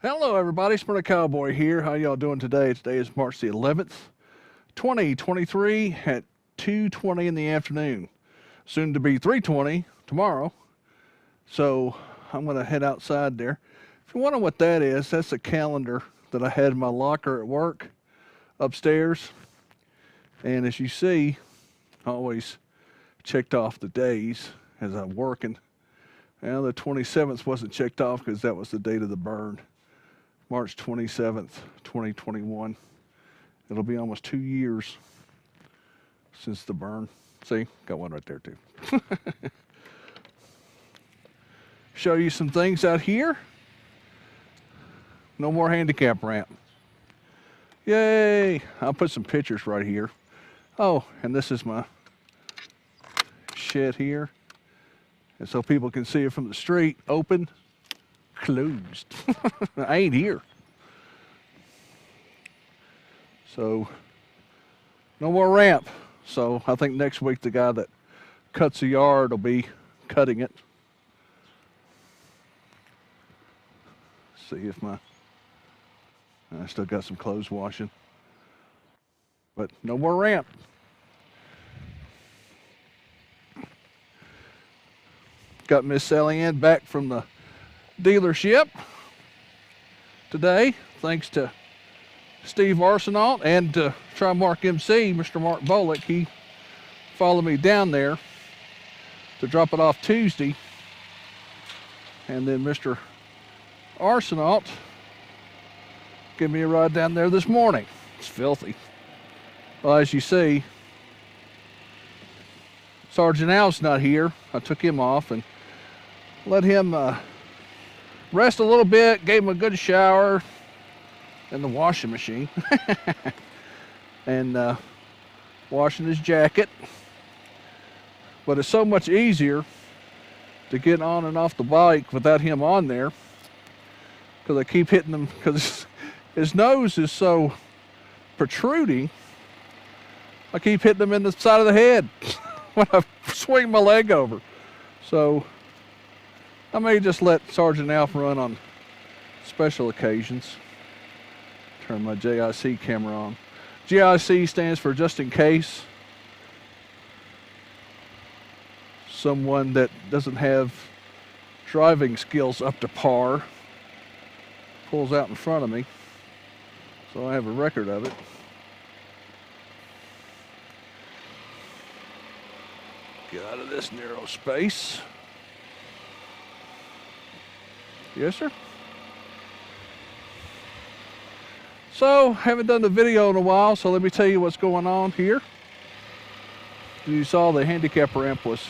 Hello everybody, Smyrna Cowboy here. How y'all doing today? Today is March the 11th, 2023 at 2:20 in the afternoon. Soon to be 3:20 tomorrow. So I'm going to head outside there. If you wonder what that is, that's a calendar that I had in my locker at work upstairs. And as you see, I always checked off the days as I'm working. Well, the 27th wasn't checked off because that was the date of the burn. March 27th, 2021. It'll be almost 2 years since the burn. See, got one right there too. Show you some things out here. No more handicap ramp. Yay! I'll put some pictures right here. Oh, and this is my shed here. And so people can see it from the street, open, closed. I ain't here. So no more ramp. So I think next week the guy that cuts the yard will be cutting it. See if I still got some clothes washing. But no more ramp. Got Miss Sallyann back from the dealership today, thanks to Steve Arsenault and Trimark MC, Mr. Mark Bullock. He followed me down there to drop it off Tuesday. And then Mr. Arsenault gave me a ride down there this morning. It's filthy. Well, as you see, Sergeant Al's not here. I took him off and let him rest a little bit, gave him a good shower in the washing machine. And washing his jacket. But it's so much easier to get on and off the bike without him on there, because I keep hitting him, because his nose is so protruding. I keep hitting him in the side of the head when I swing my leg over. So I may just let Sergeant Alf run on special occasions. Turn my JIC camera on. JIC stands for just in case someone that doesn't have driving skills up to par pulls out in front of me, so I have a record of it. Get out of this narrow space. Yes, sir. So, haven't done the video in a while, so let me tell you what's going on here. You saw the handicap ramp was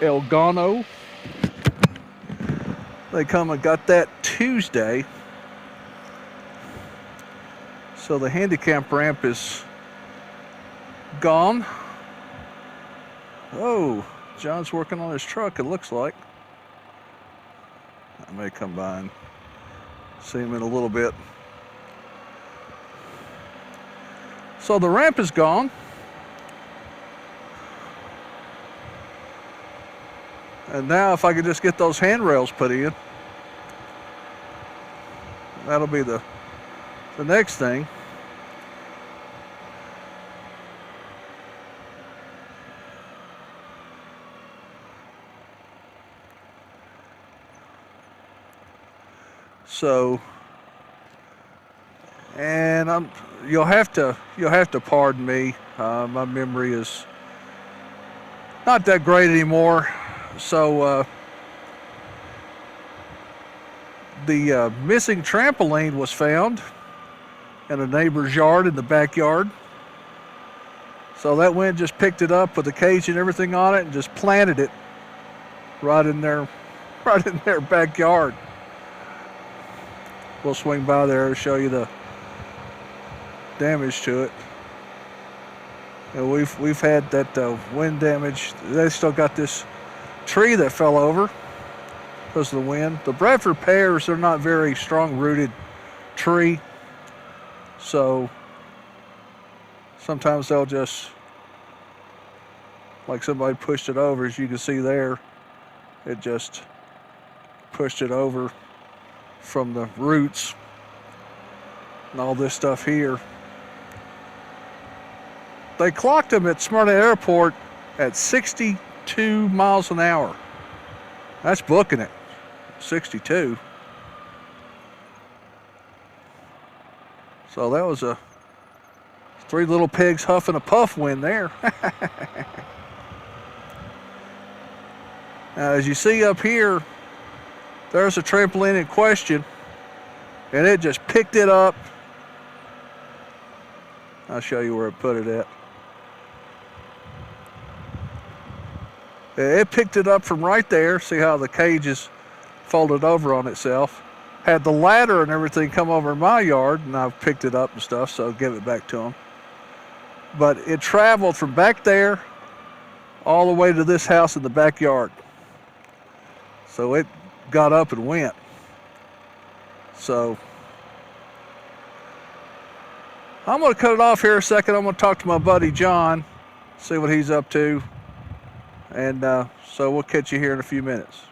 El Gano. They come and got that Tuesday. So the handicap ramp is gone. Oh, John's working on his truck, it looks like. I may come by and see him in a little bit. So the ramp is gone. And now if I could just get those handrails put in, that'll be the next thing. So, and you'll have to pardon me. My memory is not that great anymore. So the missing trampoline was found in a neighbor's yard in the backyard. So that wind just picked it up with the cage and everything on it and just planted it right in their backyard. We'll swing by there and show you the damage to it. And we've had that wind damage. They still got this tree that fell over because of the wind. The Bradford pears are not very strong-rooted tree, so sometimes they'll just, like somebody pushed it over, as you can see there, it just pushed it over from the roots and all this stuff here. They clocked him at Smyrna Airport at 62 miles an hour. That's booking it, 62. So that was a 3 little pigs huffing a puff win there. Now, as you see up here, there's a trampoline in question, and it just picked it up. I'll show you where it put it at. It picked it up from right there. See how the cage is folded over on itself. Had the ladder and everything come over in my yard, and I've picked it up and stuff, so give it back to them. But it traveled from back there all the way to this house in the backyard. So it got up and went. So I'm going to cut it off here a second. I'm going to talk to my buddy John, see what he's up to. And so we'll catch you here in a few minutes.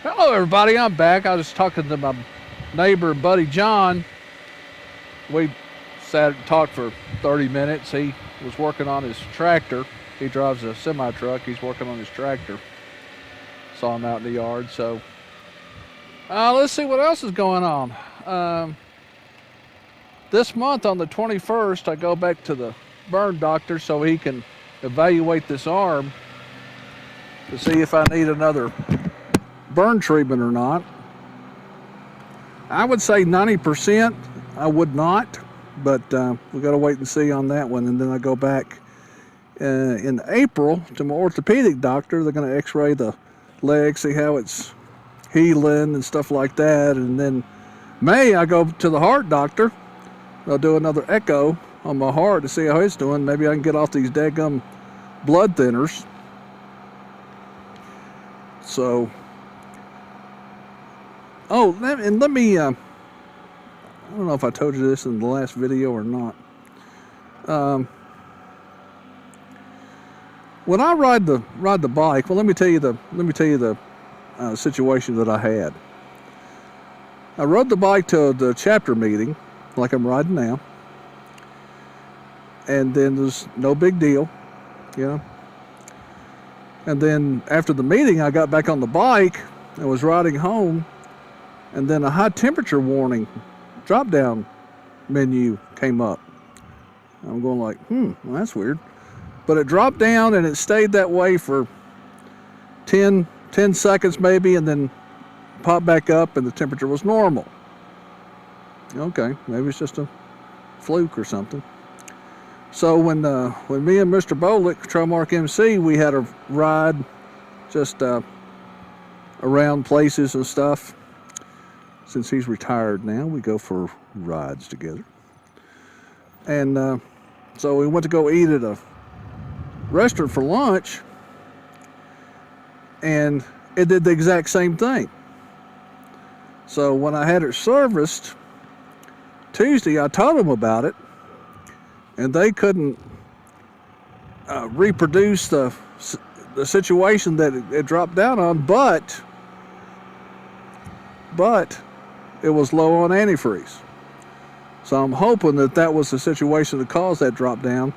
Hello everybody, I'm back. I was talking to my neighbor and buddy John. We sat and talked for 30 minutes. He was working on his tractor. He drives a semi-truck. He's working on his tractor. Saw him out in the yard. So let's see what else is going on. This month on the 21st, I go back to the burn doctor so he can evaluate this arm to see if I need another burn treatment or not. I would say 90% I would not, but we got to wait and see on that one. And then I go back in April to my orthopedic doctor. They're going to x-ray the leg, see how it's healing and stuff like that. And then May I go to the heart doctor. They'll do another echo on my heart to see how it's doing. Maybe I can get off these daggum blood thinners. So let me, I don't know if I told you this in the last video or not. When I ride the bike, well, let me tell you the situation that I had. I rode the bike to the chapter meeting, like I'm riding now, and then there's no big deal, you know. And then after the meeting, I got back on the bike and was riding home. And then a high temperature warning drop down menu came up. I'm going like, well, that's weird. But it dropped down and it stayed that way for 10 seconds maybe, and then popped back up and the temperature was normal. Okay, maybe it's just a fluke or something. So when me and Mr. Bolick, Trailmark MC, we had a ride just around places and stuff. Since he's retired now, we go for rides together. And so we went to go eat at a restaurant for lunch, and it did the exact same thing. So when I had it serviced Tuesday, I told them about it, and they couldn't reproduce the situation that it dropped down on, but it was low on antifreeze. So I'm hoping that was the situation that caused that drop down.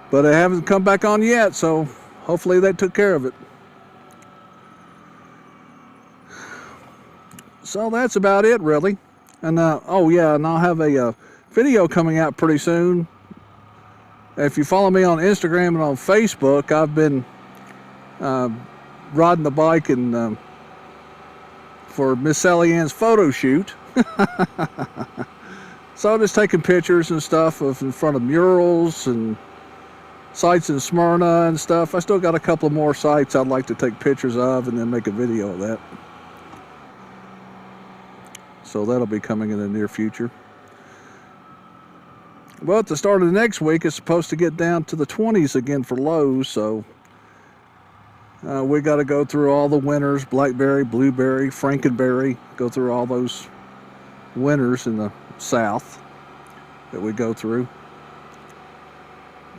But it hasn't come back on yet, so hopefully they took care of it. So that's about it, really. And oh yeah, and I'll have a video coming out pretty soon. If you follow me on Instagram and on Facebook, I've been riding the bike and for Miss Sallyann's photo shoot. So I'm just taking pictures and stuff in front of murals and sites in Smyrna and stuff. I still got a couple more sites I'd like to take pictures of and then make a video of that. So that'll be coming in the near future. Well, at the start of the next week, it's supposed to get down to the 20s again for lows, so we got to go through all the winters, blackberry, blueberry, frankenberry, go through all those winters in the south that we go through.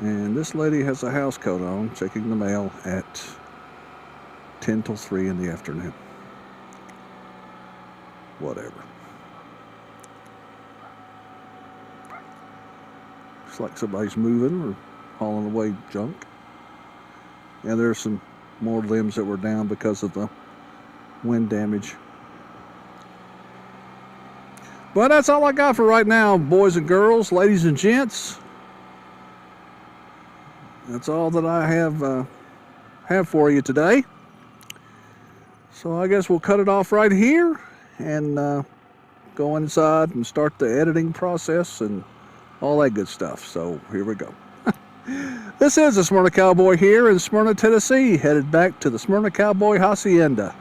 And this lady has a house coat on, checking the mail at 10 till 3 in the afternoon. Whatever. Looks like somebody's moving or hauling away junk. And there's some more limbs that were down because of the wind damage. But that's all I got for right now, boys and girls, ladies and gents. That's all that I have for you today. So I guess we'll cut it off right here and go inside and start the editing process and all that good stuff. So here we go. This is the Smyrna Cowboy here in Smyrna, Tennessee, headed back to the Smyrna Cowboy Hacienda.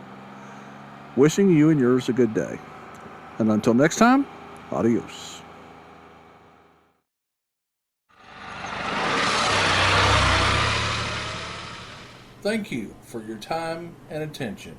Wishing you and yours a good day. And until next time, adios. Thank you for your time and attention.